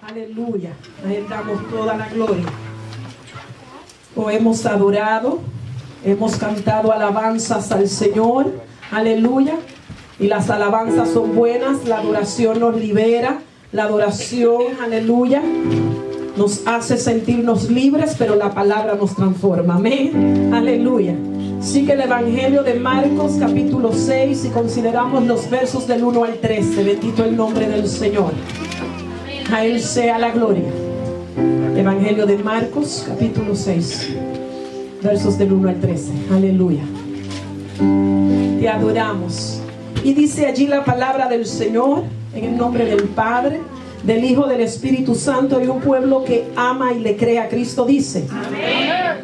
Aleluya. A Él damos toda la gloria. Hemos adorado, hemos cantado alabanzas al Señor. Aleluya. Y las alabanzas son buenas, la adoración nos libera, la adoración, aleluya, nos hace sentirnos libres, pero la palabra nos transforma. Amén. Aleluya. Sigue el Evangelio de Marcos capítulo 6 y consideramos los versos del 1 al 13. Bendito el nombre del Señor. A Él sea la gloria. Evangelio de Marcos capítulo 6, versos del 1 al 13. Aleluya. Te adoramos. Y dice allí la palabra del Señor, en el nombre del Padre, del Hijo, del Espíritu Santo, y un pueblo que ama y le cree a Cristo dice: amén.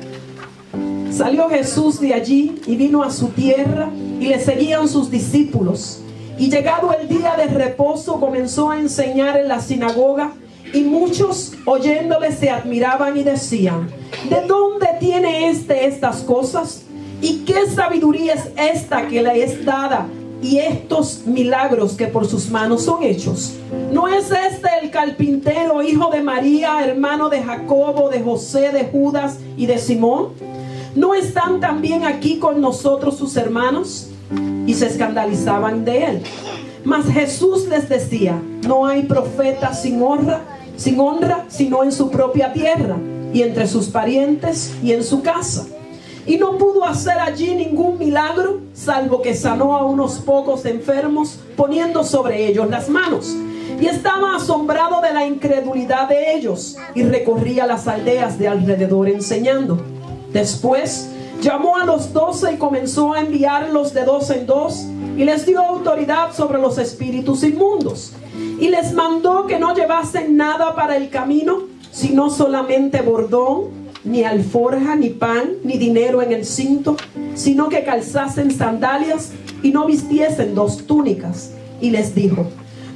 Salió Jesús de allí y vino a su tierra, y le seguían sus discípulos. Y llegado el día de reposo, comenzó a enseñar en la sinagoga, y muchos oyéndole se admiraban y decían: ¿de dónde tiene estas cosas? ¿Y qué sabiduría es esta que le es dada? Y estos milagros que por sus manos son hechos. ¿No es este el carpintero, hijo de María, hermano de Jacobo, de José, de Judas y de Simón? ¿No están también aquí con nosotros sus hermanos? Y se escandalizaban de él. Mas Jesús les decía: no hay profeta sin honra, sino en su propia tierra, y entre sus parientes, y en su casa. Y no pudo hacer allí ningún milagro, salvo que sanó a unos pocos enfermos, poniendo sobre ellos las manos. Y estaba asombrado de la incredulidad de ellos, y recorría las aldeas de alrededor enseñando. Después llamó a los 12 y comenzó a enviarlos de 2 en 2, y les dio autoridad sobre los espíritus inmundos. Y les mandó que no llevasen nada para el camino, sino solamente bordón, ni alforja, ni pan, ni dinero en el cinto, sino que calzasen sandalias y no vistiesen 2 túnicas. Y les dijo: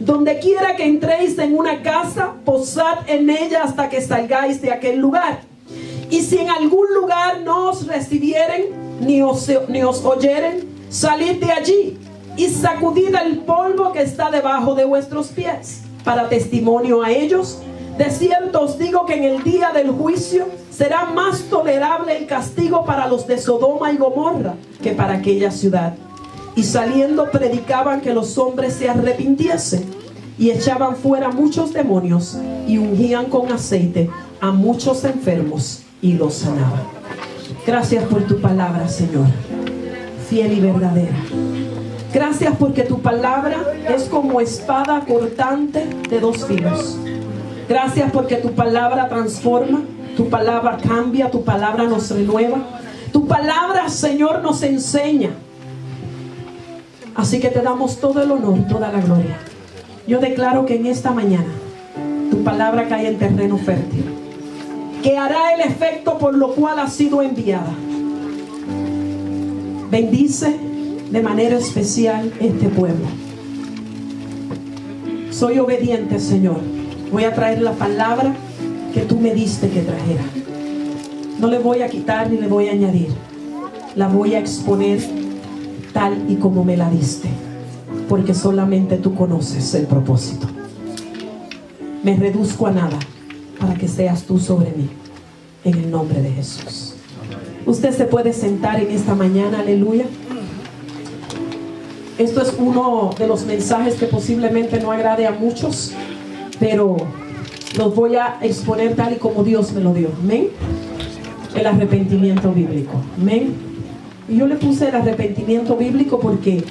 donde quiera que entréis en una casa, posad en ella hasta que salgáis de aquel lugar. Y si en algún lugar no os recibieren, ni os oyeren, salid de allí y sacudid el polvo que está debajo de vuestros pies, para testimonio a ellos. De cierto os digo que en el día del juicio será más tolerable el castigo para los de Sodoma y Gomorra que para aquella ciudad. Y saliendo predicaban que los hombres se arrepintiesen, y echaban fuera muchos demonios, y ungían con aceite a muchos enfermos y los sanaban. Gracias por tu palabra, Señor, fiel y verdadera. Gracias porque tu palabra es como espada cortante de 2 filos. Gracias porque tu palabra transforma, tu palabra cambia, tu palabra nos renueva. Tu palabra, Señor, nos enseña. Así que te damos todo el honor, toda la gloria. Yo declaro que en esta mañana tu palabra cae en terreno fértil, que hará el efecto por lo cual ha sido enviada. Bendice de manera especial este pueblo. Soy obediente, Señor. Voy a traer la palabra que tú me diste que trajera. No le voy a quitar ni le voy a añadir. La voy a exponer tal y como me la diste, porque solamente tú conoces el propósito. Me reduzco a nada para que seas tú sobre mí, en el nombre de Jesús. Usted se puede sentar en esta mañana. Aleluya. Esto es uno de los mensajes que posiblemente no agrade a muchos, pero los voy a exponer tal y como Dios me lo dio. Amén. El arrepentimiento bíblico. Amén. Y yo le puse el arrepentimiento bíblico porque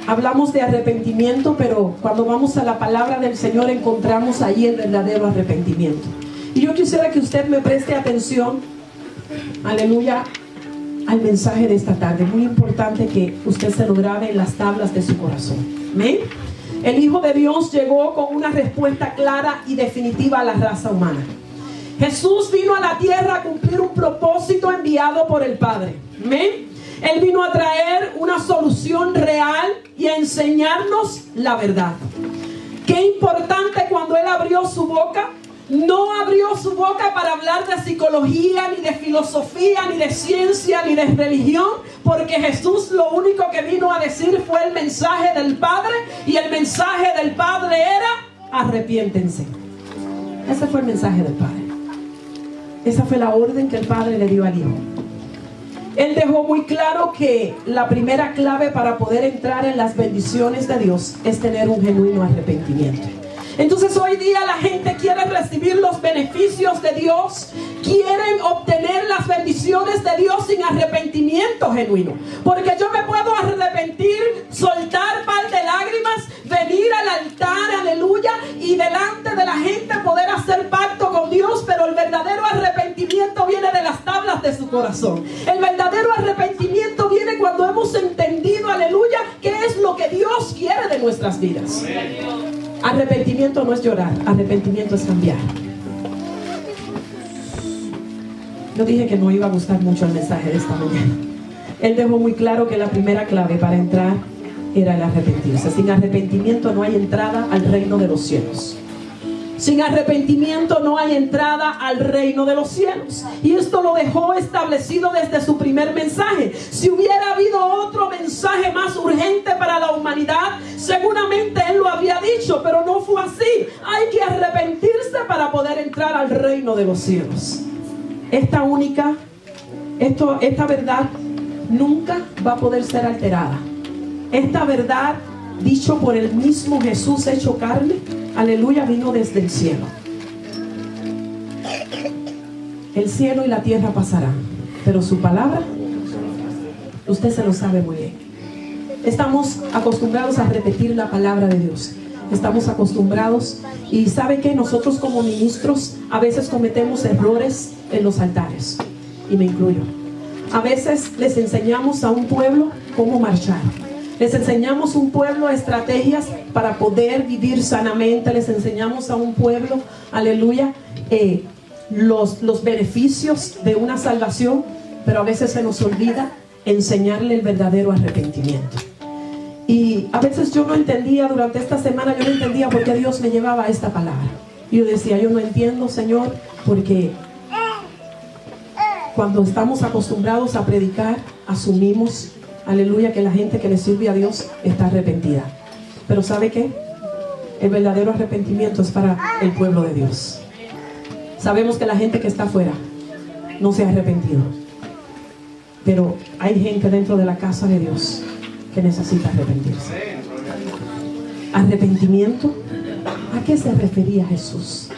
hablamos de arrepentimiento, pero cuando vamos a la palabra del Señor encontramos ahí el verdadero arrepentimiento. Y yo quisiera que usted me preste atención, aleluya, al mensaje de esta tarde. Muy importante que usted se lo grabe en las tablas de su corazón. Amén. El Hijo de Dios llegó con una respuesta clara y definitiva a la raza humana. Jesús vino a la tierra a cumplir un propósito enviado por el Padre. Amén. Él vino a traer una solución real y a enseñarnos la verdad. Qué importante cuando Él abrió su boca. No abrió su boca para hablar de psicología, ni de filosofía, ni de ciencia, ni de religión, porque Jesús lo único que vino a decir fue el mensaje del Padre, y el mensaje del Padre era: arrepiéntense. Ese fue el mensaje del Padre. Esa fue la orden que el Padre le dio al Hijo. Él dejó muy claro que la primera clave para poder entrar en las bendiciones de Dios es tener un genuino arrepentimiento. Entonces hoy día la gente quiere recibir los beneficios de Dios, quieren obtener las bendiciones de Dios sin arrepentimiento genuino. Porque yo me puedo arrepentir, soltar par de lágrimas, venir al altar, aleluya, y delante de la gente poder hacer pacto con Dios, pero el verdadero arrepentimiento viene de las tablas de su corazón. El verdadero arrepentimiento viene cuando hemos entendido, aleluya, qué es lo que Dios quiere de nuestras vidas. Arrepentimiento no es llorar, arrepentimiento es cambiar. Yo dije que no iba a gustar mucho el mensaje de esta mañana. Él dejó muy claro que la primera clave para entrar era el arrepentirse. Sin arrepentimiento no hay entrada al reino de los cielos. Sin arrepentimiento no hay entrada al reino de los cielos. Y esto lo dejó establecido desde su primer mensaje. Si hubiera habido otro mensaje más urgente para la humanidad, seguramente Él lo habría dicho, pero no fue así. Hay que arrepentirse para poder entrar al reino de los cielos. Esta verdad nunca va a poder ser alterada. Esta verdad, dicho por el mismo Jesús hecho carne, aleluya, vino desde el cielo. El cielo y la tierra pasarán, pero su palabra, usted se lo sabe muy bien. Estamos acostumbrados a repetir la palabra de Dios. Estamos acostumbrados, y ¿sabe qué? Nosotros como ministros a veces cometemos errores en los altares, y me incluyo. A veces les enseñamos a un pueblo cómo marchar. Les enseñamos a un pueblo estrategias para poder vivir sanamente. Les enseñamos a un pueblo, aleluya, los beneficios de una salvación, pero a veces se nos olvida enseñarle el verdadero arrepentimiento. Y a veces yo no entendía, durante esta semana yo no entendía por qué Dios me llevaba a esta palabra. Y yo decía, yo no entiendo, Señor, porque cuando estamos acostumbrados a predicar, asumimos, aleluya, que la gente que le sirve a Dios está arrepentida. Pero ¿sabe qué? El verdadero arrepentimiento es para el pueblo de Dios. Sabemos que la gente que está afuera no se ha arrepentido, pero hay gente dentro de la casa de Dios que necesita arrepentirse. ¿Arrepentimiento? ¿A qué se refería Jesús?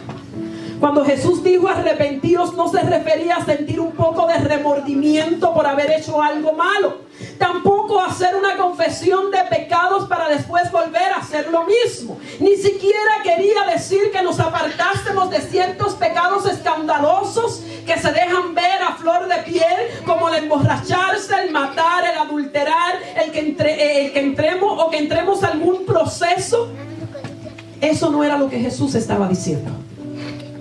Cuando Jesús dijo arrepentíos, no se refería a sentir un poco de remordimiento por haber hecho algo malo. Tampoco hacer una confesión de pecados para después volver a hacer lo mismo. Ni siquiera quería decir que nos apartásemos de ciertos pecados escandalosos que se dejan ver a flor de piel, como el emborracharse, el matar, el adulterar, el que entremos a algún proceso. Eso no era lo que Jesús estaba diciendo.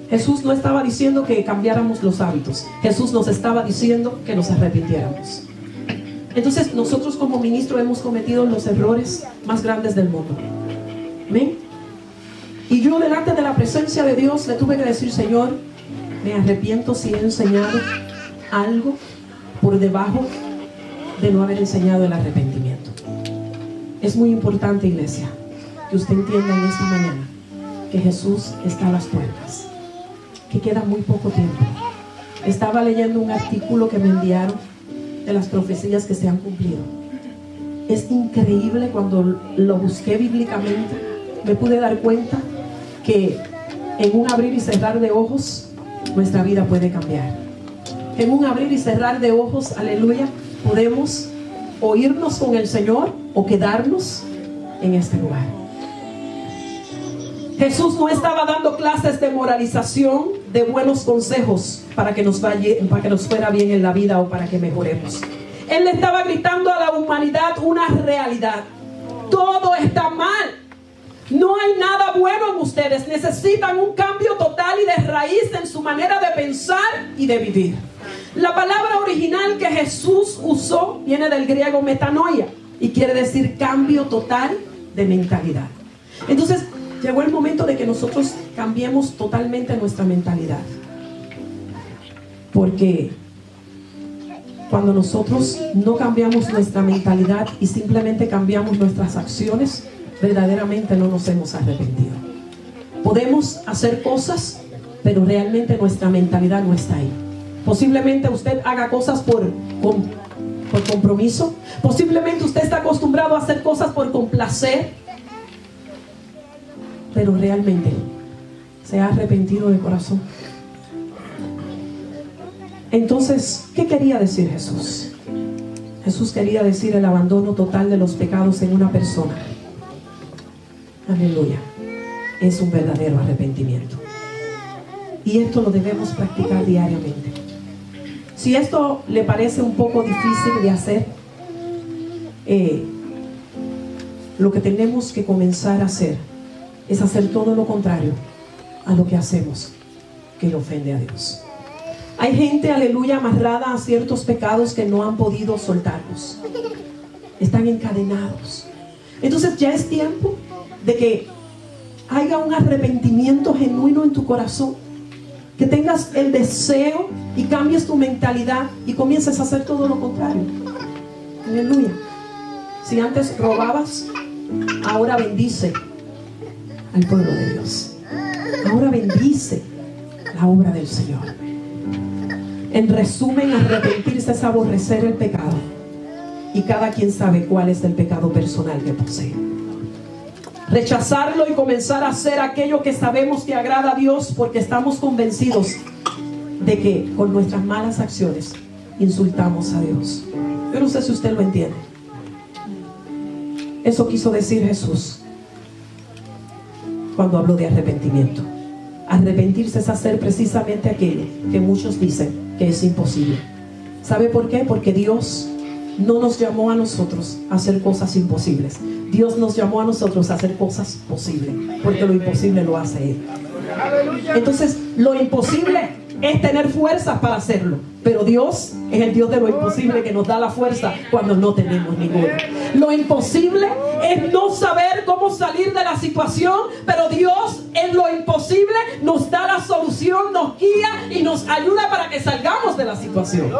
Jesús no estaba diciendo que cambiáramos los hábitos. Jesús nos estaba diciendo que nos arrepintiéramos. Entonces nosotros como ministros hemos cometido los errores más grandes del mundo. ¿Amén? Y yo delante de la presencia de Dios le tuve que decir, Señor, me arrepiento si he enseñado algo por debajo de no haber enseñado el arrepentimiento. Es muy importante, iglesia, que usted entienda en esta mañana que Jesús está a las puertas, que queda muy poco tiempo. Estaba leyendo un artículo que me enviaron de las profecías que se han cumplido. Es increíble. Cuando lo busqué bíblicamente, me pude dar cuenta que en un abrir y cerrar de ojos nuestra vida puede cambiar. En un abrir y cerrar de ojos, aleluya, podemos o irnos con el Señor o quedarnos en este lugar. Jesús no estaba dando clases de moralización, de buenos consejos para que nos fuera bien en la vida o para que mejoremos. Él le estaba gritando a la humanidad una realidad. Todo está mal. No hay nada bueno en ustedes. Necesitan un cambio total y de raíz en su manera de pensar y de vivir. La palabra original que Jesús usó viene del griego metanoia y quiere decir cambio total de mentalidad. Entonces, llegó el momento de que nosotros cambiemos totalmente nuestra mentalidad. Porque cuando nosotros no cambiamos nuestra mentalidad y simplemente cambiamos nuestras acciones, verdaderamente no nos hemos arrepentido. Podemos hacer cosas pero realmente nuestra mentalidad no está ahí. Posiblemente usted haga cosas por compromiso. Posiblemente usted está acostumbrado a hacer cosas por complacer, pero realmente se ha arrepentido de corazón. Entonces, ¿qué quería decir Jesús? Jesús quería decir el abandono total de los pecados en una persona. Aleluya. Es un verdadero arrepentimiento. Y esto lo debemos practicar diariamente. Si esto le parece un poco difícil de hacer, lo que tenemos que comenzar a hacer es hacer todo lo contrario a lo que hacemos, que ofende a Dios. Hay gente, aleluya, amarrada a ciertos pecados que no han podido soltarlos. Están encadenados. Entonces ya es tiempo de que haya un arrepentimiento genuino en tu corazón. Que tengas el deseo y cambies tu mentalidad y comiences a hacer todo lo contrario. Aleluya. Si antes robabas, ahora bendice al pueblo de Dios. Ahora bendice la obra del Señor. En resumen, arrepentirse es aborrecer el pecado. Y cada quien sabe cuál es el pecado personal que posee. Rechazarlo y comenzar a hacer aquello que sabemos que agrada a Dios, porque estamos convencidos de que con nuestras malas acciones insultamos a Dios. Yo no sé si usted lo entiende. Eso quiso decir Jesús cuando habló de arrepentimiento. Arrepentirse es hacer precisamente aquello que muchos dicen que es imposible. ¿Sabe por qué? Porque Dios no nos llamó a nosotros a hacer cosas imposibles. Dios nos llamó a nosotros a hacer cosas posibles, porque lo imposible lo hace Él. Entonces, lo imposible es tener fuerzas para hacerlo, pero Dios es el Dios de lo imposible, que nos da la fuerza cuando no tenemos ninguna. Lo imposible es no saber cómo salir de la situación, pero Dios en lo imposible nos da la solución, nos guía y nos ayuda para que salgamos de la situación.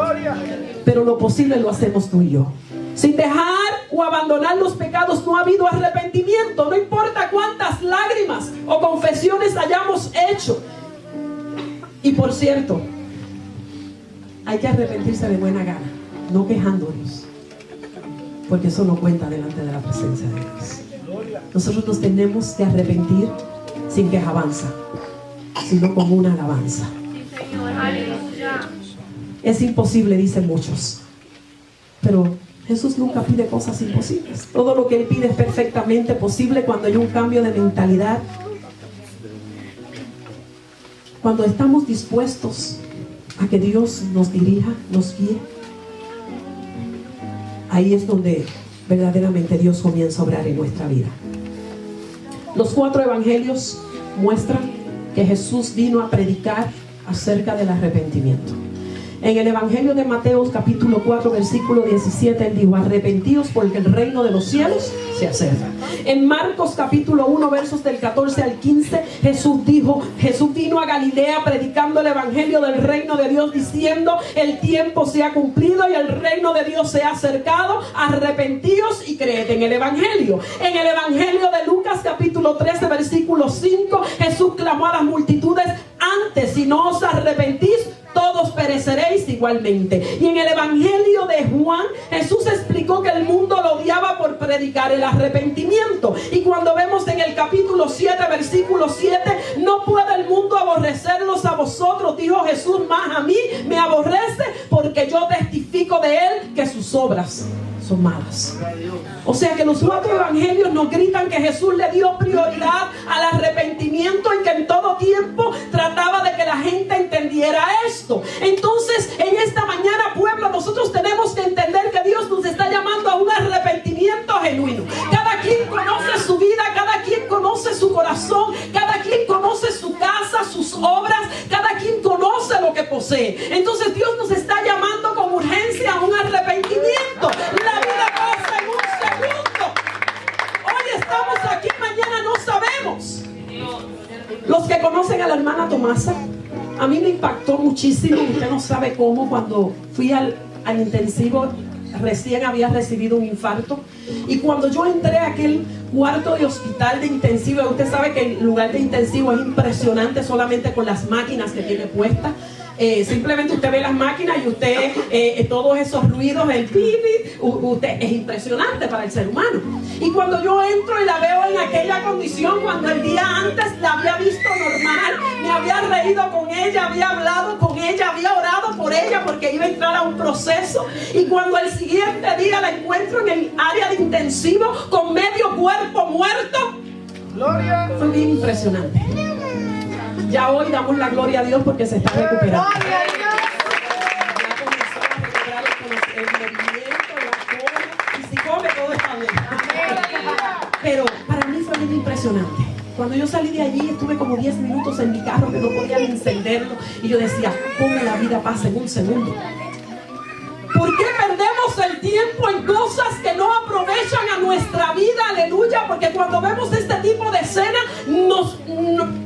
Pero lo posible lo hacemos tú y yo. Sin dejar o abandonar los pecados no ha habido arrepentimiento. No importa cuántas lágrimas o confesiones hayamos hecho. Y por cierto, hay que arrepentirse de buena gana, no quejándonos, porque eso no cuenta delante de la presencia de Dios. Nosotros nos tenemos que arrepentir sin quejabanza, sino como una alabanza. Es imposible, dicen muchos, pero Jesús nunca pide cosas imposibles. Todo lo que Él pide es perfectamente posible cuando hay un cambio de mentalidad. Cuando estamos dispuestos a que Dios nos dirija, nos guíe, ahí es donde verdaderamente Dios comienza a obrar en nuestra vida. Los 4 evangelios muestran que Jesús vino a predicar acerca del arrepentimiento. En el evangelio de Mateo capítulo 4 versículo 17 Él dijo: arrepentíos porque el reino de los cielos se acerca. En Marcos capítulo 1 versos del 14 al 15 Jesús vino a Galilea predicando el evangelio del reino de Dios, diciendo: el tiempo se ha cumplido y el reino de Dios se ha acercado, arrepentíos y creed en el evangelio. En el evangelio de Lucas capítulo 13 versículo 5 Jesús clamó a las multitudes: antes, si no os arrepentís, todos pereceréis igualmente. Y en el evangelio de Juan Jesús explicó que el mundo lo odiaba por predicar el arrepentimiento. Y cuando vemos en el capítulo 7 versículo 7: no puede el mundo aborrecerlos a vosotros, dijo Jesús, más a mí me aborrece, porque yo testifico de él que sus obras son malas. O sea que los 4 evangelios nos gritan que Jesús le dio prioridad al arrepentimiento y que en todo tiempo trataba de que la gente entendiera esto. Entonces, en esta mañana, pueblo, nosotros tenemos que entender que Dios nos está llamando a un arrepentimiento genuino. Cada quien conoce su vida, cada quien conoce su corazón, cada quien conoce su casa, sus obras, cada quien conoce lo que posee. Entonces Dios nos está llamando con urgencia a un arrepentimiento. La vida pasa en un segundo. Hoy estamos aquí, mañana no sabemos. Los que conocen a la hermana Tomasa, a mí me impactó muchísimo. Usted no sabe cómo, cuando fui al intensivo recién había recibido un infarto. Y cuando yo entré a aquel cuarto de hospital de intensivo, usted sabe que el lugar de intensivo es impresionante solamente con las máquinas que tiene puestas. Simplemente usted ve las máquinas y usted, todos esos ruidos, el pipi, usted es impresionante para el ser humano. Y cuando yo entro y la veo en aquella condición, cuando el día antes la había visto normal, me había reído con ella, había hablado con ella, había orado por ella porque iba a entrar a un proceso, y cuando el siguiente día la encuentro en el área de intensivo con medio cuerpo muerto, gloria, fue bien impresionante. Ya hoy damos la gloria a Dios porque se está recuperando. Ya comenzó a recuperar el movimiento, la come, y si come todo está bien. Pero para mí fue bien impresionante. Cuando yo salí de allí, estuve como 10 minutos en mi carro que no podía ni encenderlo, y yo decía, ¿cómo la vida pasa en un segundo? ¿Por qué perdemos el tiempo en cosas que no aprovechan a nuestra vida? Aleluya, porque cuando vemos este tipo de escena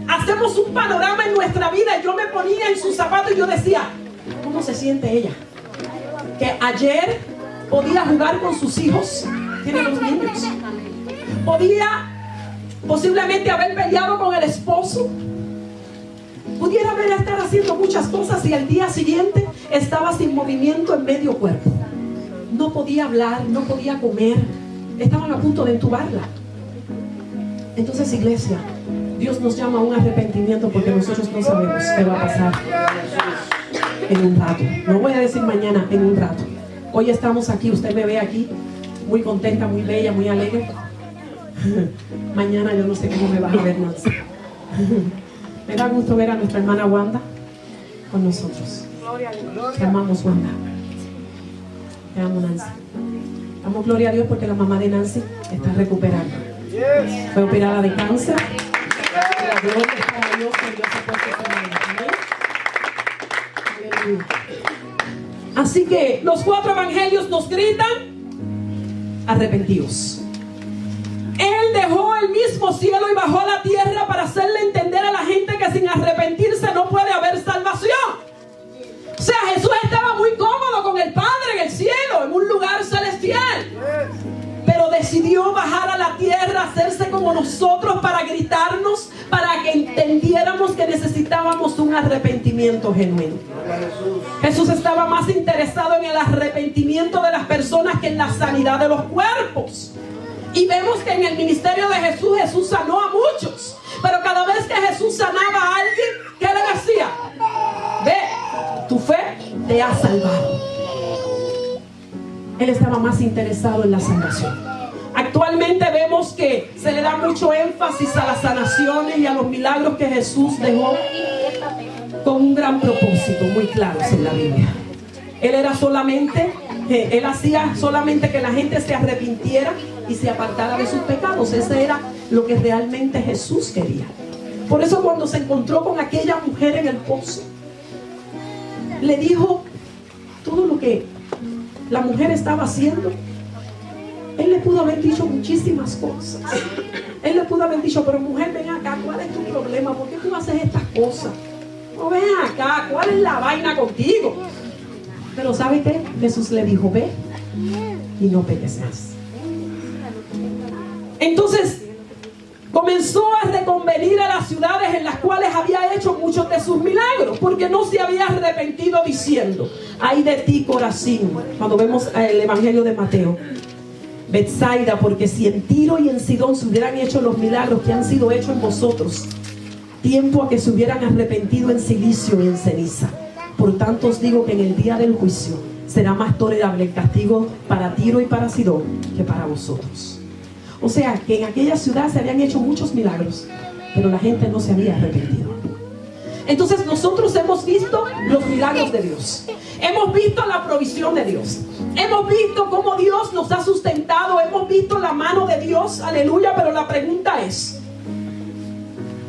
hacemos un panorama en nuestra vida, y yo me ponía en sus zapatos y yo decía, ¿cómo se siente ella? Que ayer podía jugar con sus hijos, tiene los niños, podía posiblemente haber peleado con el esposo, pudiera haber estar haciendo muchas cosas, y al día siguiente estaba sin movimiento en medio cuerpo. No podía hablar, no podía comer, estaban a punto de entubarla. Entonces, iglesia, Dios nos llama a un arrepentimiento porque nosotros no sabemos qué va a pasar en un rato. No voy a decir mañana, en un rato. Hoy estamos aquí, usted me ve aquí muy contenta, muy bella, muy alegre. Mañana yo no sé cómo me vas a ver, Nancy. Me da gusto ver a nuestra hermana Wanda con nosotros. Te amamos, Wanda. Te amo, Nancy. Damos gloria a Dios porque la mamá de Nancy está recuperando. Fue operada de cáncer. La gloria es para Dios, que Dios ha puesto su mano. Amén. Así que los 4 evangelios nos gritan: arrepentidos. Él dejó el mismo cielo y bajó a la tierra para hacerle entender a la gente que sin arrepentirse no puede haber salvación. O sea, Jesús estaba muy cómodo con el Padre en el cielo, en un lugar celestial, pero decidió bajar a la tierra, hacerse como nosotros, para gritarnos, para que entendiéramos que necesitábamos un arrepentimiento genuino. Jesús estaba más interesado en el arrepentimiento de las personas que en la sanidad de los cuerpos. Y vemos que en el ministerio de Jesús, Jesús sanó a muchos, pero cada vez que Jesús sanaba a alguien, ¿qué le decía? Ve, tu fe te ha salvado. Él estaba más interesado en la salvación. Actualmente vemos que se le da mucho énfasis a las sanaciones y a los milagros que Jesús dejó con un gran propósito, muy claro en la Biblia. Él hacía solamente que la gente se arrepintiera y se apartara de sus pecados. Ese era lo que realmente Jesús quería. Por eso, cuando se encontró con aquella mujer en el pozo, le dijo todo lo que la mujer estaba haciendo. Él le pudo haber dicho muchísimas cosas. Él le pudo haber dicho, pero mujer, ven acá, ¿cuál es tu problema? ¿Por qué tú haces estas cosas? No, ven acá, ¿cuál es la vaina contigo? Pero ¿sabe qué? Jesús le dijo, ve y no peques más. Entonces comenzó a reconvenir a las ciudades en las cuales había hecho muchos de sus milagros, porque no se había arrepentido, diciendo: ay de ti, Corazín. Cuando vemos el evangelio de Mateo, Betsaida, porque si en Tiro y en Sidón se hubieran hecho los milagros que han sido hechos en vosotros, tiempo a que se hubieran arrepentido en silicio y en ceniza. Por tanto os digo que en el día del juicio será más tolerable el castigo para Tiro y para Sidón que para vosotros. O sea, que en aquella ciudad se habían hecho muchos milagros, pero la gente no se había arrepentido. Entonces nosotros hemos visto los milagros de Dios, hemos visto la provisión de Dios, hemos visto cómo Dios nos ha sustentado, hemos visto la mano de Dios, aleluya. Pero la pregunta es,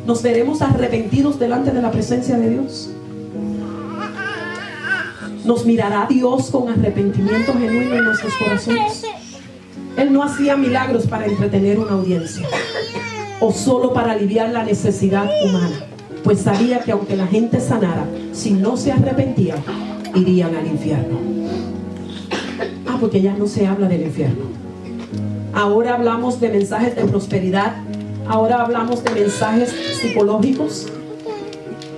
¿nos veremos arrepentidos delante de la presencia de Dios? ¿Nos mirará Dios con arrepentimiento genuino en nuestros corazones? Él no hacía milagros para entretener una audiencia o solo para aliviar la necesidad humana, pues sabía que aunque la gente sanara, si no se arrepentían, irían al infierno. porque ya no se habla del infierno. Ahora hablamos de mensajes de prosperidad. Ahora hablamos de mensajes psicológicos.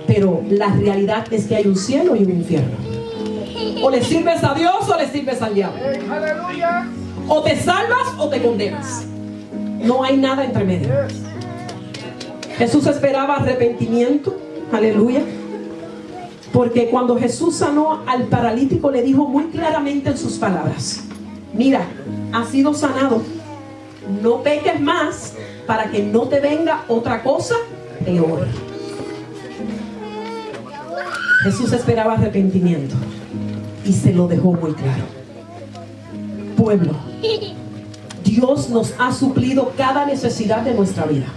Pero la realidad es que hay un cielo y un infierno. O le sirves a Dios o le sirves al diablo. O te salvas o te condenas. No hay nada entre medio. Jesús esperaba arrepentimiento. Aleluya. Porque cuando Jesús sanó al paralítico, le dijo muy claramente en sus palabras: mira, has sido sanado, no peques más para que no te venga otra cosa peor. Jesús esperaba arrepentimiento y se lo dejó muy claro. Pueblo, Dios nos ha suplido cada necesidad de nuestra vida.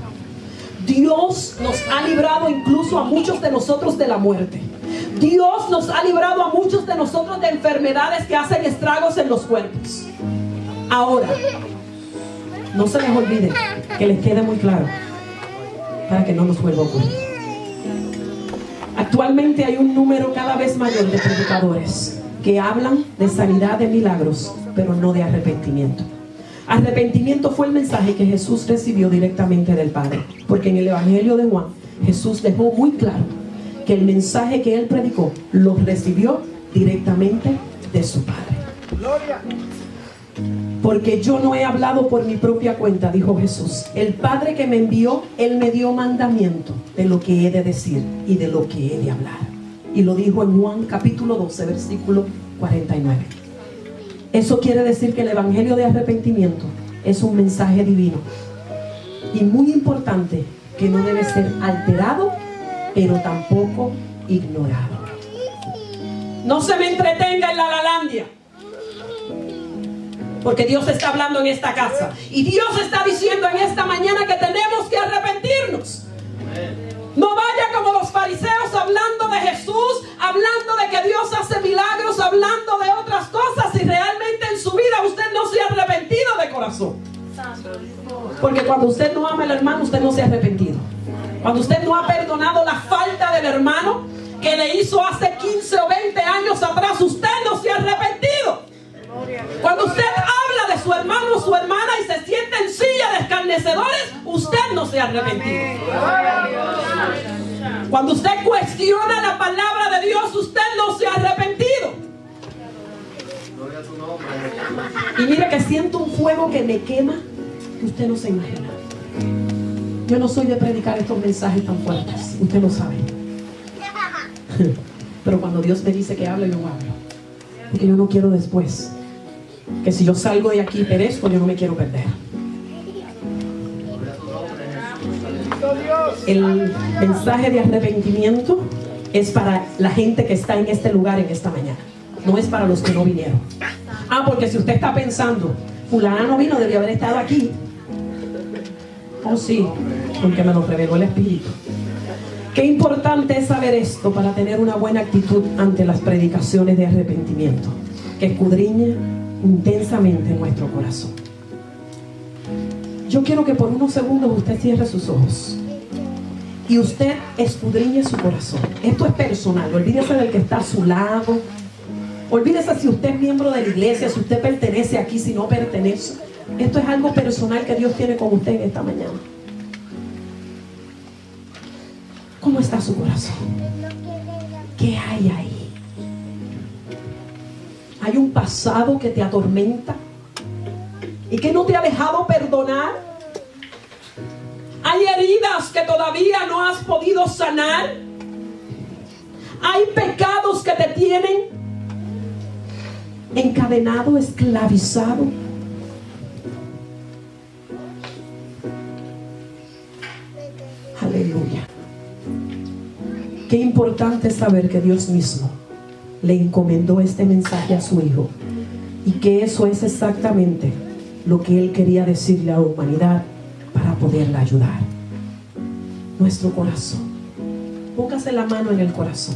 Dios nos ha librado incluso a muchos de nosotros de la muerte. Dios nos ha librado a muchos de nosotros de enfermedades que hacen estragos en los cuerpos. Ahora, no se les olvide, que les quede muy claro, para que no nos vuelva a ocurrir. Actualmente hay un número cada vez mayor de predicadores que hablan de sanidad, de milagros, pero no de arrepentimiento. Arrepentimiento fue el mensaje que Jesús recibió directamente del Padre, porque en el Evangelio de Juan Jesús dejó muy claro que el mensaje que él predicó lo recibió directamente de su Padre. Gloria. Porque yo no he hablado por mi propia cuenta, dijo Jesús. El Padre que me envió, él me dio mandamiento de lo que he de decir y de lo que he de hablar. Y lo dijo en Juan capítulo 12, versículo 49. Eso quiere decir que el evangelio de arrepentimiento es un mensaje divino y muy importante, que no debe ser alterado, pero tampoco ignorado. No se me entretenga en la lalandia, porque Dios está hablando en esta casa y Dios está diciendo en esta mañana que tenemos que arrepentirnos. No vaya como los fariseos hablando de Jesús, hablando de que Dios hace milagros, hablando de otras cosas, y realmente en su vida usted no se ha arrepentido de corazón. Porque cuando usted no ama al hermano, usted no se ha arrepentido. Cuando usted no ha perdonado la falta del hermano que le hizo hace 15 o 20 años atrás, usted no se ha arrepentido. Cuando usted habla de su hermano o su hermana y se siente en silla de escarnecedores, usted no se ha arrepentido. Cuando usted cuestiona la palabra de Dios, usted no se ha arrepentido. Y mire que siento un fuego que me quema que usted no se imagina. Yo no soy de predicar estos mensajes tan fuertes, usted lo sabe. Pero cuando Dios me dice que hable, yo hablo. Porque yo no quiero después que si yo salgo de aquí y perezco, yo no me quiero perder. El mensaje de arrepentimiento es para la gente que está en este lugar en esta mañana. No es para los que no vinieron. Porque si usted está pensando, fulana no vino, debió haber estado aquí. Oh sí, porque me lo reveló el Espíritu. Qué importante es saber esto para tener una buena actitud ante las predicaciones de arrepentimiento, que escudriñe intensamente nuestro corazón. Yo quiero que por unos segundos usted cierre sus ojos y usted escudriñe su corazón. Esto es personal, olvídese del que está a su lado, olvídese si usted es miembro de la iglesia, si usted pertenece aquí, si no pertenece. Esto es algo personal que Dios tiene con usted en esta mañana. ¿Cómo está su corazón? ¿Qué hay ahí? ¿Hay un pasado que te atormenta y que no te ha dejado perdonar? ¿Hay heridas que todavía no has podido sanar? ¿Hay pecados que te tienen encadenado, esclavizado? Aleluya. Qué importante es saber que Dios mismo le encomendó este mensaje a su Hijo y que eso es exactamente lo que Él quería decirle a la humanidad para poderla ayudar. Nuestro corazón. Póngase la mano en el corazón.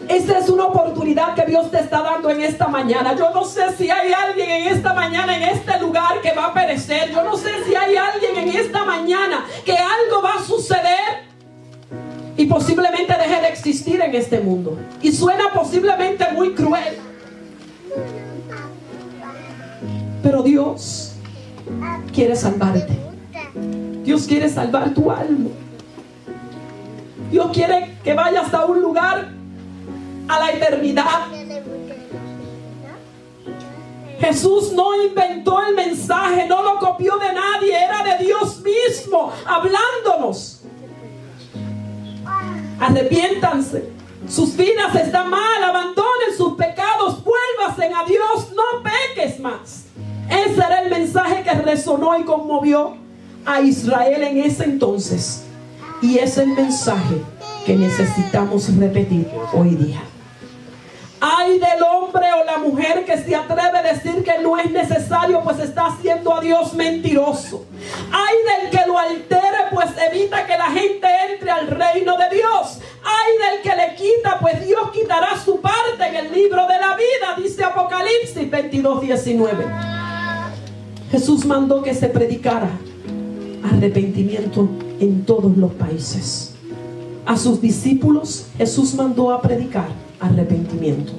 Esta es una oportunidad que Dios te está dando en esta mañana. Yo no sé si hay alguien en esta mañana, en este lugar, que va a perecer. Yo no sé si hay alguien en esta mañana que algo va a suceder. Y posiblemente deje de existir en este mundo. Y suena posiblemente muy cruel, pero Dios quiere salvarte. Dios quiere salvar tu alma. Dios quiere que vayas a un lugar, a la eternidad. Jesús no inventó el mensaje, no lo copió de nadie, era de Dios mismo hablándonos. Arrepiéntanse, sus vidas están mal, abandonen sus pecados, vuélvanse a Dios, no peques más. Ese era el mensaje que resonó y conmovió a Israel en ese entonces. Y es el mensaje que necesitamos repetir hoy día. Ay del hombre o la mujer que se atreve a decir que no es necesario, pues está haciendo a Dios mentiroso. Ay del que lo altere, pues evita que la gente entre al reino de Dios. Ay del que le quita, pues Dios quitará su parte en el libro de la vida, dice Apocalipsis 22:19. Jesús mandó que se predicara arrepentimiento en todos los países. A sus discípulos Jesús mandó a predicar arrepentimiento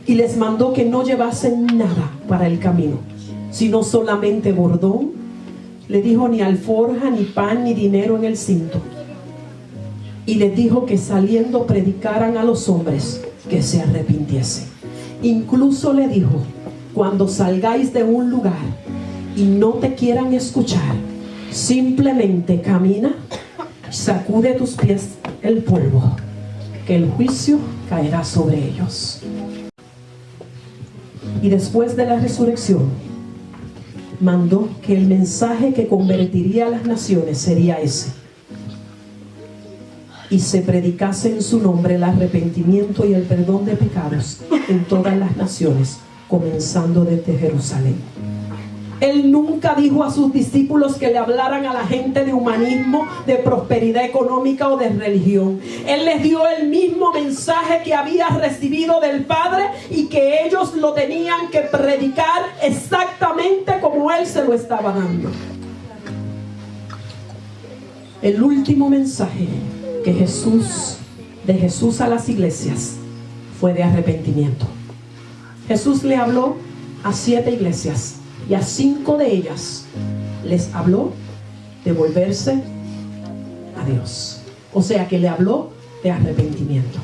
y les mandó que no llevasen nada para el camino, sino solamente bordón. Le dijo: ni alforja, ni pan, ni dinero en el cinto. Y les dijo que saliendo predicaran a los hombres que se arrepintiesen. Incluso le dijo: cuando salgáis de un lugar y no te quieran escuchar, simplemente camina, sacude tus pies el polvo, que el juicio caerá sobre ellos. Y después de la resurrección, mandó que el mensaje que convertiría a las naciones sería ese: y se predicase en su nombre el arrepentimiento y el perdón de pecados en todas las naciones, comenzando desde Jerusalén. Él nunca dijo a sus discípulos que le hablaran a la gente de humanismo, de prosperidad económica o de religión. Él les dio el mismo mensaje que había recibido del Padre y que ellos lo tenían que predicar exactamente como Él se lo estaba dando. El último mensaje que de Jesús a las iglesias fue de arrepentimiento. Jesús le habló a 7 iglesias. Y a 5 de ellas les habló de volverse a Dios. O sea que le habló de arrepentimiento.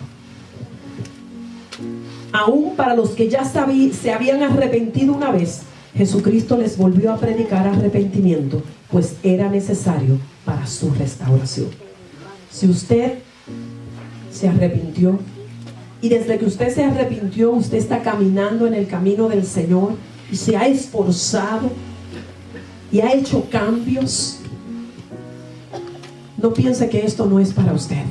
Aún para los que ya se habían arrepentido una vez, Jesucristo les volvió a predicar arrepentimiento, pues era necesario para su restauración. Si usted se arrepintió, y desde que usted se arrepintió, usted está caminando en el camino del Señor, y se ha esforzado y ha hecho cambios, no piense que esto no es para usted,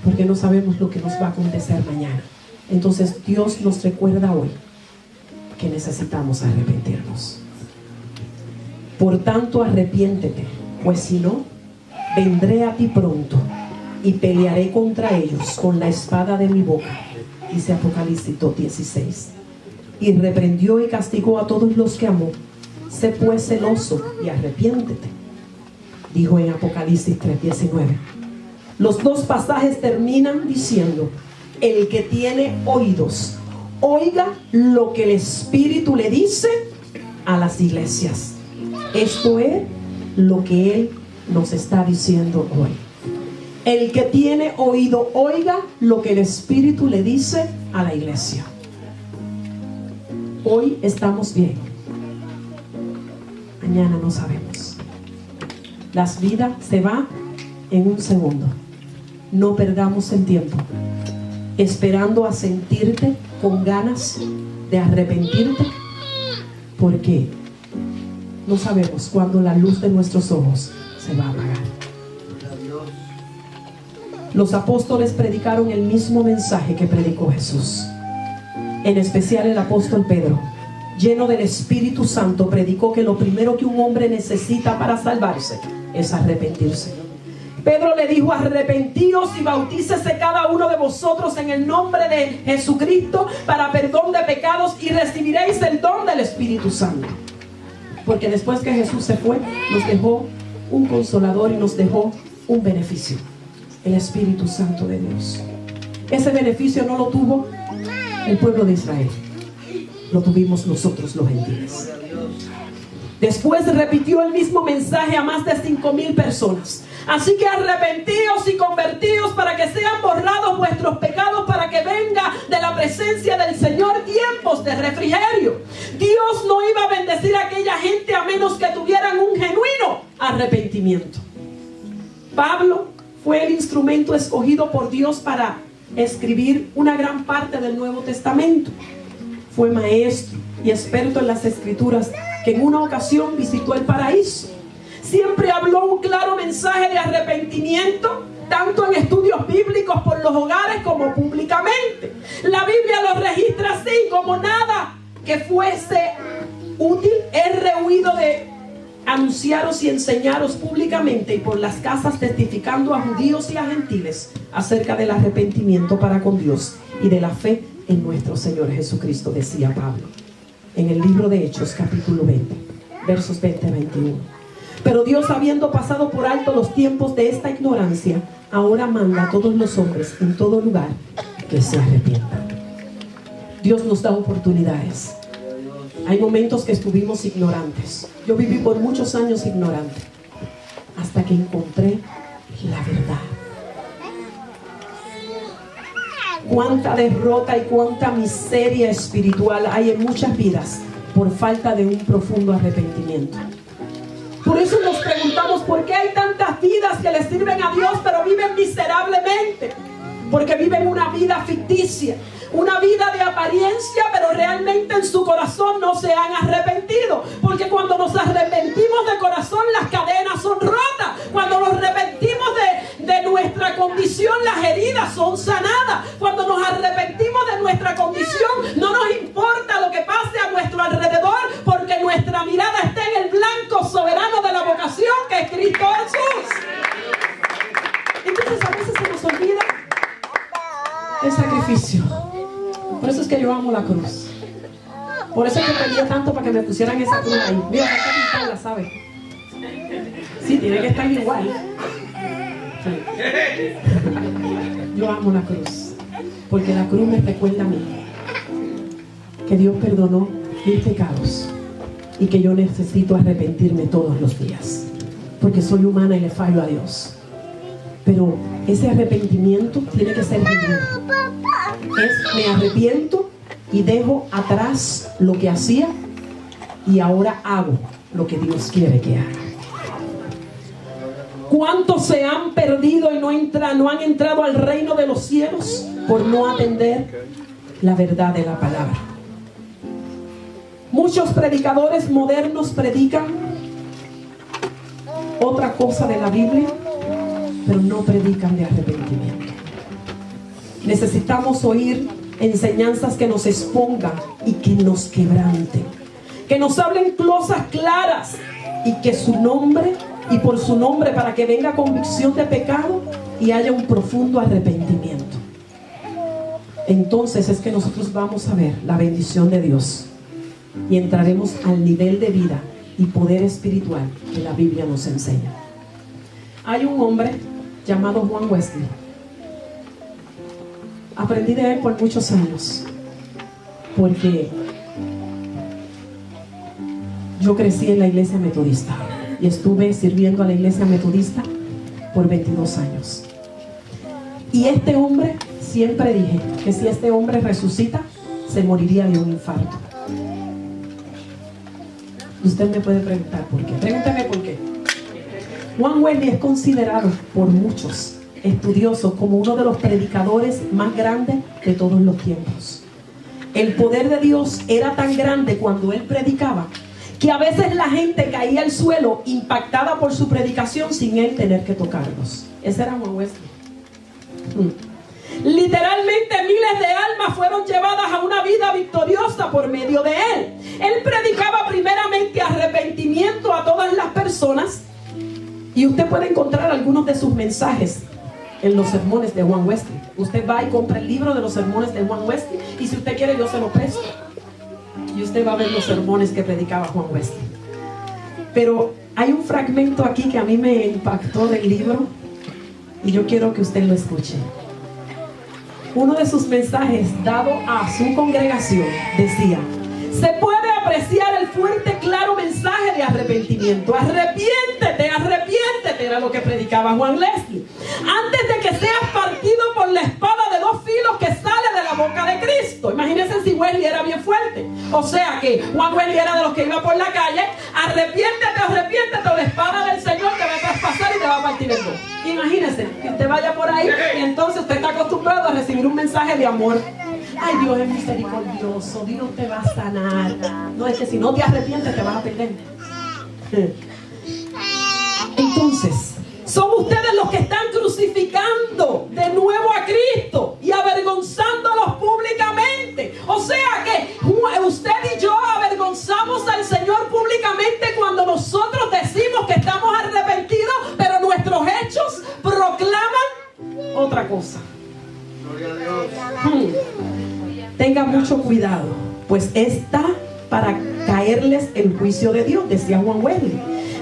porque no sabemos lo que nos va a acontecer mañana. Entonces Dios nos recuerda hoy que necesitamos arrepentirnos. Por tanto, arrepiéntete, pues si no, vendré a ti pronto y pelearé contra ellos con la espada de mi boca, dice Apocalipsis 2:16. Y reprendió y castigó a todos los que amó. Sé pues celoso y arrepiéntete, dijo en Apocalipsis 3:19. Los 2 pasajes terminan diciendo: el que tiene oídos, oiga lo que el Espíritu le dice a las iglesias. Esto es lo que Él nos está diciendo hoy. El que tiene oído, oiga lo que el Espíritu le dice a la iglesia. Hoy estamos bien, mañana no sabemos. Las vidas se van en un segundo. No perdamos el tiempo esperando a sentirte con ganas de arrepentirte, porque no sabemos cuándo la luz de nuestros ojos se va a apagar. Los apóstoles predicaron el mismo mensaje que predicó Jesús. En especial el apóstol Pedro, lleno del Espíritu Santo, predicó que lo primero que un hombre necesita para salvarse es arrepentirse. Pedro le dijo: arrepentíos y bautícese cada uno de vosotros en el nombre de Jesucristo para perdón de pecados y recibiréis el don del Espíritu Santo. Porque después que Jesús se fue, nos dejó un consolador y nos dejó un beneficio. el Espíritu Santo de Dios. Ese beneficio no lo tuvo el pueblo de Israel, lo tuvimos nosotros los gentiles. Después repitió el mismo mensaje a más de 5,000 personas. Así que arrepentíos y convertíos para que sean borrados vuestros pecados, para que venga de la presencia del Señor tiempos de refrigerio. Dios no iba a bendecir a aquella gente a menos que tuvieran un genuino arrepentimiento. Pablo fue el instrumento escogido por Dios para escribir una gran parte del Nuevo Testamento. Fue maestro y experto en las Escrituras, que en una ocasión visitó el paraíso. Siempre habló un claro mensaje de arrepentimiento, tanto en estudios bíblicos por los hogares como públicamente. La Biblia lo registra así: como nada que fuese útil, he rehuido de anunciaros y enseñaros públicamente y por las casas, testificando a judíos y a gentiles acerca del arrepentimiento para con Dios y de la fe en nuestro Señor Jesucristo, decía Pablo en el libro de Hechos, capítulo 20, versos 20 a 21. Pero Dios, habiendo pasado por alto los tiempos de esta ignorancia, ahora manda a todos los hombres en todo lugar que se arrepientan. Dios nos da oportunidades. Hay momentos que estuvimos ignorantes. Yo viví por muchos años ignorante, hasta que encontré la verdad. Cuánta derrota y cuánta miseria espiritual hay en muchas vidas por falta de un profundo arrepentimiento. Por eso nos preguntamos por qué hay tantas vidas que le sirven a Dios pero viven miserablemente. Porque viven una vida ficticia, una vida de apariencia, pero realmente en su corazón no se han arrepentido. Porque cuando nos arrepentimos de corazón, las cadenas son rotas. Cuando nos arrepentimos de nuestra condición, las heridas son sanadas. Cuando nos arrepentimos de nuestra condición, no nos importa lo que pase a nuestro alrededor, porque nuestra mirada está en el blanco soberano de la vocación, que es Cristo Jesús. Entonces a veces se nos olvida el sacrificio. Por eso es que yo amo la cruz. Por eso es que pedía tanto para que me pusieran esa cruz ahí. Mira, está pintada, ¿sabes? Sí, tiene que estar igual. Sí. Yo amo la cruz, porque la cruz me recuerda a mí que Dios perdonó mis pecados y que yo necesito arrepentirme todos los días, porque soy humana y le fallo a Dios. Pero ese arrepentimiento tiene que ser genuino. Me arrepiento y dejo atrás lo que hacía y ahora hago lo que Dios quiere que haga. ¿Cuántos se han perdido y no han entrado al reino de los cielos por no atender la verdad de la palabra? Muchos predicadores modernos predican otra cosa de la Biblia, pero no predican de arrepentimiento. Necesitamos oír enseñanzas que nos expongan y que nos quebranten, que nos hablen cosas claras y que su nombre y por su nombre, para que venga convicción de pecado y haya un profundo arrepentimiento. Entonces es que nosotros vamos a ver la bendición de Dios y entraremos al nivel de vida y poder espiritual que la Biblia nos enseña. Hay un hombre llamado Juan Wesley. Aprendí de él por muchos años, porque yo crecí en la iglesia metodista y estuve sirviendo a la iglesia metodista por 22 años. Y este hombre, siempre dije que si este hombre resucita, se moriría de un infarto. Usted me puede preguntar por qué. Pregúnteme por qué. Juan Wesley es considerado por muchos estudiosos como uno de los predicadores más grandes de todos los tiempos. El poder de Dios era tan grande cuando él predicaba que a veces la gente caía al suelo impactada por su predicación sin él tener que tocarlos. Ese era Juan Wesley. Literalmente miles de almas fueron llevadas a una vida victoriosa por medio de él. Él predicaba primeramente arrepentimiento a todas las personas, y usted puede encontrar algunos de sus mensajes en los sermones de Juan Wesley. Usted va y compra el libro de los sermones de Juan Wesley, y si usted quiere yo se lo presto, y usted va a ver los sermones que predicaba Juan Wesley. Pero hay un fragmento aquí que a mí me impactó del libro, y yo quiero que usted lo escuche. Uno de sus mensajes dado a su congregación decía: se puede apreciar el fuerte, claro mensaje de arrepentimiento. Arrepiéntete, arrepiéntete, era lo que predicaba Juan Wesley. Antes de que seas partido por la espada de dos filos que sale de la boca de Cristo. Imagínense si Wesley era bien fuerte. O sea que Juan Wesley era de los que iba por la calle: arrepiéntete, arrepiéntete, o la espada del Señor te va a traspasar y te va a partir en dos. Imagínense que usted vaya por ahí y entonces usted está acostumbrado a recibir un mensaje de amor. Ay, Dios es misericordioso, Dios te va a sanar. No, es que si no te arrepientes te vas a perder. Entonces, son ustedes los que están crucificando de nuevo a Cristo y avergonzándolos públicamente. O sea que usted y yo avergonzamos al Señor públicamente cuando nosotros decimos que estamos arrepentidos, pero nuestros hechos proclaman otra cosa. Gloria a Dios. Tenga mucho cuidado, pues está para caerles el juicio de Dios, decía Juan Wesley.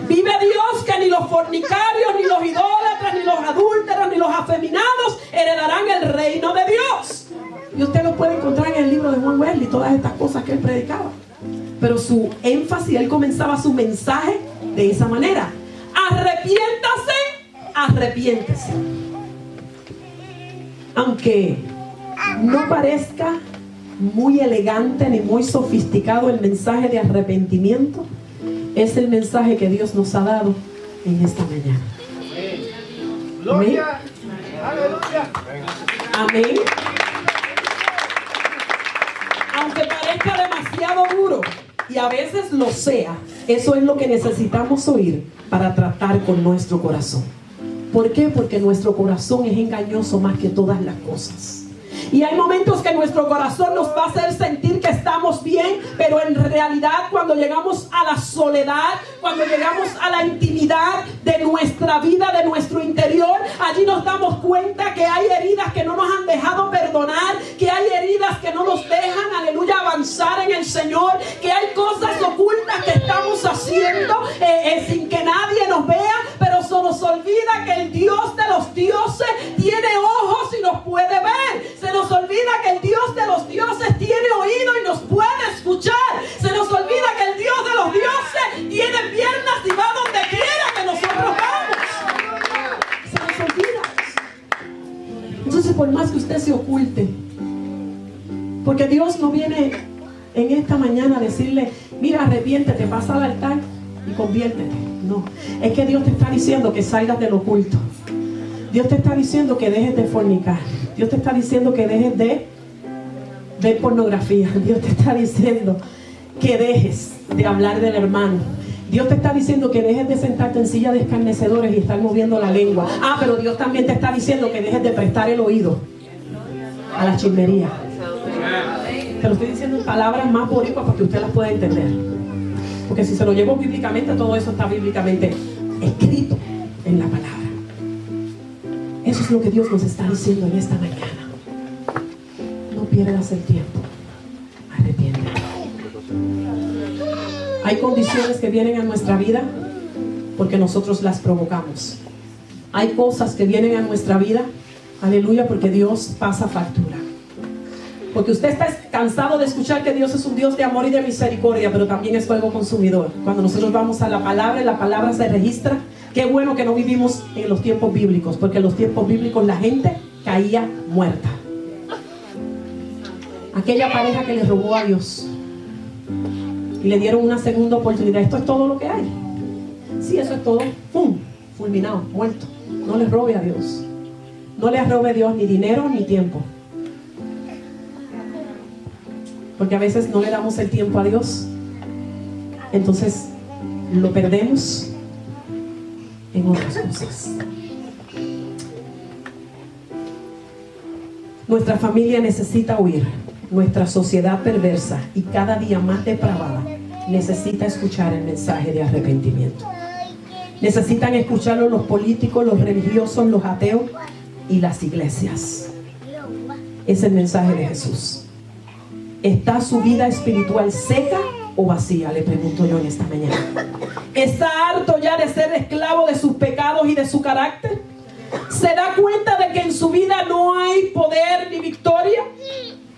Vive Dios que ni los fornicarios, ni los idólatras, ni los adúlteros, ni los afeminados heredarán el reino de Dios. Y usted lo puede encontrar en el libro de Juan Wesley, todas estas cosas que él predicaba. Pero su énfasis, él comenzaba su mensaje de esa manera: arrepiéntase, arrepiéntese. Aunque no parezca muy elegante ni muy sofisticado el mensaje de arrepentimiento, es el mensaje que Dios nos ha dado en esta mañana. Gloria. Aleluya. Amén. Aunque parezca demasiado duro, y a veces lo sea, eso es lo que necesitamos oír para tratar con nuestro corazón. ¿Por qué? Porque nuestro corazón es engañoso más que todas las cosas. Y hay momentos que nuestro corazón nos va a hacer sentir que estamos bien, pero en realidad cuando llegamos a la soledad, cuando llegamos a la intimidad de nuestra vida, de nuestro interior, allí nos damos cuenta que hay heridas que no nos han dejado perdonar, que hay heridas que no nos dejan, aleluya, avanzar en el Señor, que hay cosas ocultas que estamos haciendo sin que nadie nos vea, pero se nos olvida que el Dios de los dioses tiene ojos y nos puede ver. Se nos olvida que el Dios de los dioses tiene oído y nos puede escuchar. Se nos olvida que el Dios de los dioses tiene piernas y va donde quiera que nosotros vamos. Se nos olvida. Entonces, por más que usted se oculte, porque Dios no viene en esta mañana a decirle: mira, arrepiéntete, pasa al altar y conviértete. No, es que Dios te está diciendo que salgas del oculto. Dios te está diciendo que dejes de fornicar. Dios te está diciendo que dejes de ver pornografía. Dios te está diciendo que dejes de hablar del hermano. Dios te está diciendo que dejes de sentarte en silla de escarnecedores y estar moviendo la lengua. Pero Dios también te está diciendo que dejes de prestar el oído a la chismería. Te lo estoy diciendo en palabras más boricuas para que usted las pueda entender. Porque si se lo llevo bíblicamente, todo eso está bíblicamente escrito en la palabra. Eso es lo que Dios nos está diciendo en esta mañana. No pierdas el tiempo. Arrepiéntete. Hay condiciones que vienen a nuestra vida porque nosotros las provocamos. Hay cosas que vienen a nuestra vida, aleluya, porque Dios pasa factura. Porque usted está cansado de escuchar que Dios es un Dios de amor y de misericordia, pero también es fuego consumidor. Cuando nosotros vamos a la palabra y la palabra se registra, qué bueno que no vivimos en los tiempos bíblicos, porque en los tiempos bíblicos la gente caía muerta. Aquella pareja que le robó a Dios y le dieron una segunda oportunidad. Esto es todo lo que hay. Sí, eso es todo. ¡Pum! Fulminado, muerto. No le robe a Dios. No le robe a Dios ni dinero ni tiempo. Porque a veces no le damos el tiempo a Dios. Entonces lo perdemos en otras cosas. Nuestra familia necesita huir. Nuestra sociedad perversa y cada día más depravada necesita escuchar el mensaje de arrepentimiento. Necesitan escucharlo los políticos, los religiosos, los ateos y las iglesias. Es el mensaje de Jesús. ¿Está su vida espiritual seca o vacía? Le pregunto yo en esta mañana. ¿Está harto ya de ser esclavo de sus pecados y de su carácter? ¿Se da cuenta de que en su vida no hay poder ni victoria?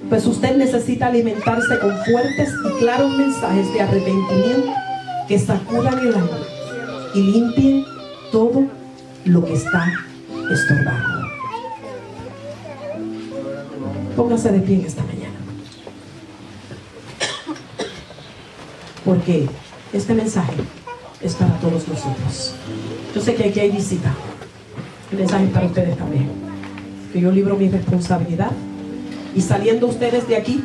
Pues usted necesita alimentarse con fuertes y claros mensajes de arrepentimiento que sacudan el alma y limpien todo lo que está estorbando. Póngase de pie en esta mañana, porque este mensaje es para todos nosotros. Yo sé que aquí hay visita. El mensaje es para ustedes también, que yo libro mi responsabilidad, y saliendo ustedes de aquí,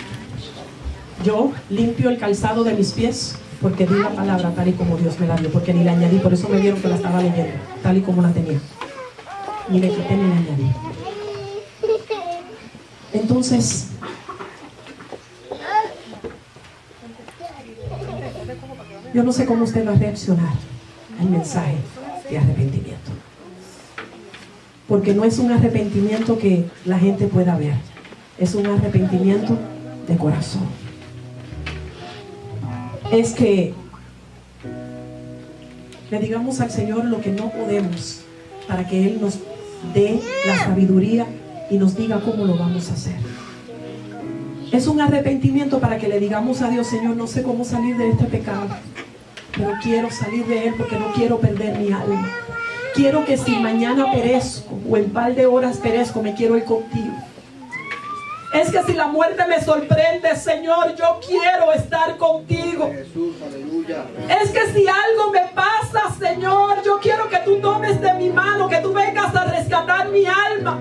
yo limpio el calzado de mis pies, porque di la palabra tal y como Dios me la dio, porque ni la añadí. Por eso me vieron que la estaba leyendo tal y como la tenía, ni le quité ni le añadí. Entonces, yo no sé cómo usted va a reaccionar al mensaje de arrepentimiento, porque no es un arrepentimiento que la gente pueda ver, es un arrepentimiento de corazón. Es que le digamos al Señor lo que no podemos, para que Él nos dé la sabiduría y nos diga cómo lo vamos a hacer. Es un arrepentimiento para que le digamos a Dios: Señor, no sé cómo salir de este pecado, pero quiero salir de él porque no quiero perder mi alma. Quiero que si mañana perezco o en un par de horas perezco, me quiero ir contigo. Es que si la muerte me sorprende, Señor, yo quiero estar contigo. Jesús, aleluya. Es que si algo me pasa, Señor, yo quiero que tú tomes de mi mano, que tú vengas a rescatar mi alma.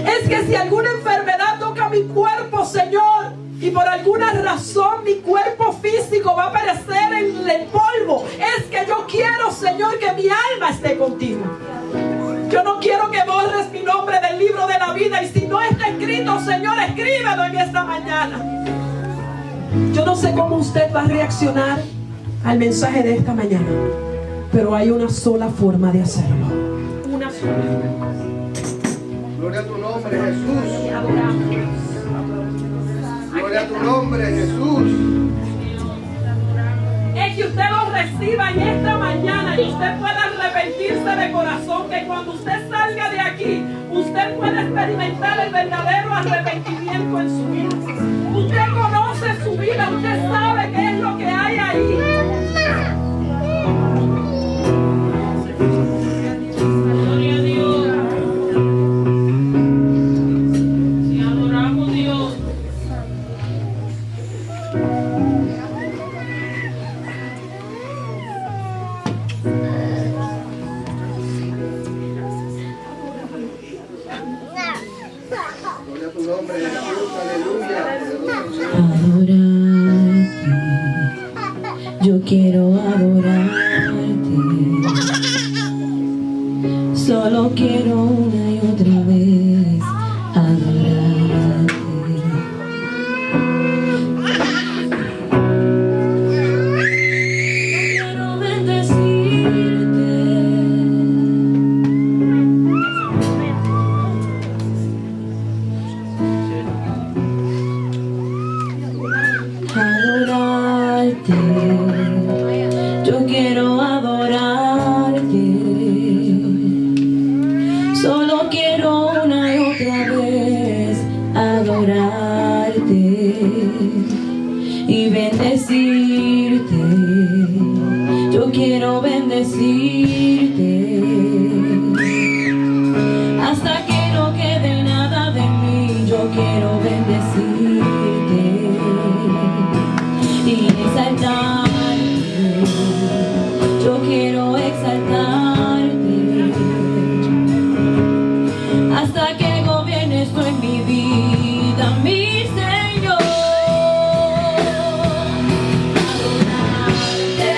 Es que si alguna enfermedad toca mi cuerpo, Señor, y por alguna razón mi cuerpo físico va a perecer en el polvo, es que yo quiero, Señor, que mi alma esté contigo. Yo no quiero que borres mi nombre del libro de la vida, y si no está escrito, Señor, escríbelo en esta mañana. Yo no sé cómo usted va a reaccionar al mensaje de esta mañana, pero hay una sola forma de hacerlo. Una sola. Gloria a tu nombre, Jesús. Y adoramos. Gloria a tu nombre, Jesús. Es que usted lo reciba en esta mañana y usted pueda arrepentirse de corazón, que cuando usted salga de aquí, usted pueda experimentar el verdadero arrepentimiento en su vida. Usted conoce su vida, usted sabe qué es lo que hay ahí. Gloria a Dios. Si adoramos a Dios. Gloria a tu nombre, Jesús, aleluya. Adorarte, yo quiero adorarte, solo quiero una y otra vez adorarte. Quiero bendecirte, adorarte, yo quiero adorarte, solo quiero una y otra vez adorarte y bendecirte, yo quiero bendecirte hasta que no quede nada de mí. Yo quiero bendecirte y exaltarte, yo quiero exaltarte hasta que gobiernes tú en mi vida, mi Señor. Adorarte,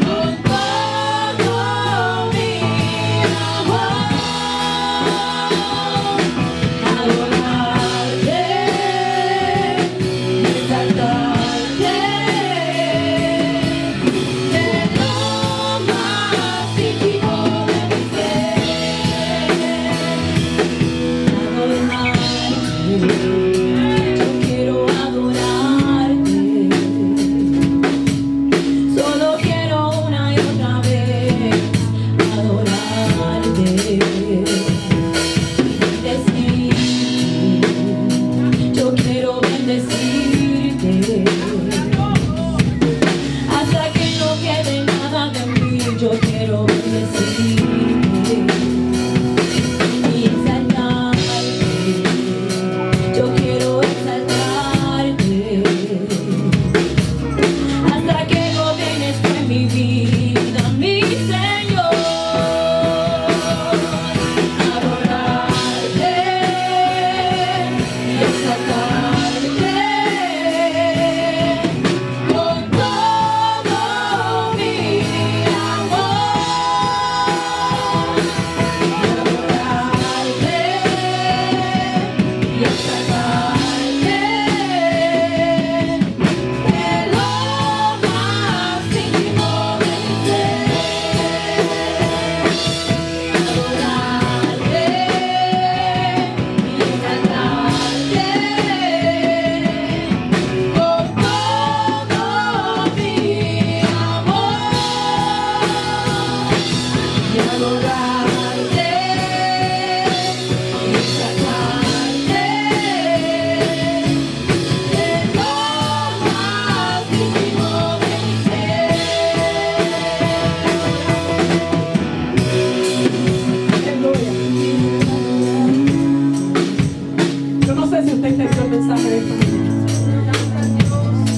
con todo mi amor. Adorarte, exaltarte.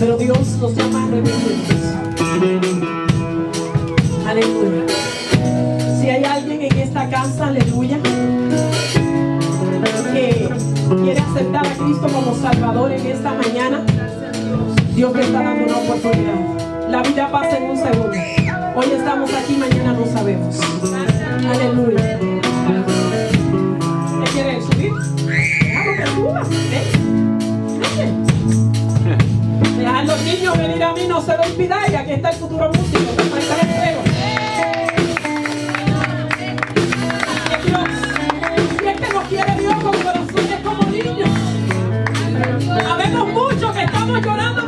Pero Dios nos llama a arrepentirnos. Aleluya. Si hay alguien en esta casa, aleluya, que quiere aceptar a Cristo como Salvador en esta mañana, Dios te está dando una oportunidad. La vida pasa en un segundo. Hoy estamos aquí, mañana no sabemos. Aleluya. ¿Qué quiere subir? Déjalo que suba. Deja a los niños venir a mí, no se lo impidáis. Aquí está el futuro músico. Te falta el fuego. Si es que nos quiere Dios con corazones como niños. Habemos muchos que estamos llorando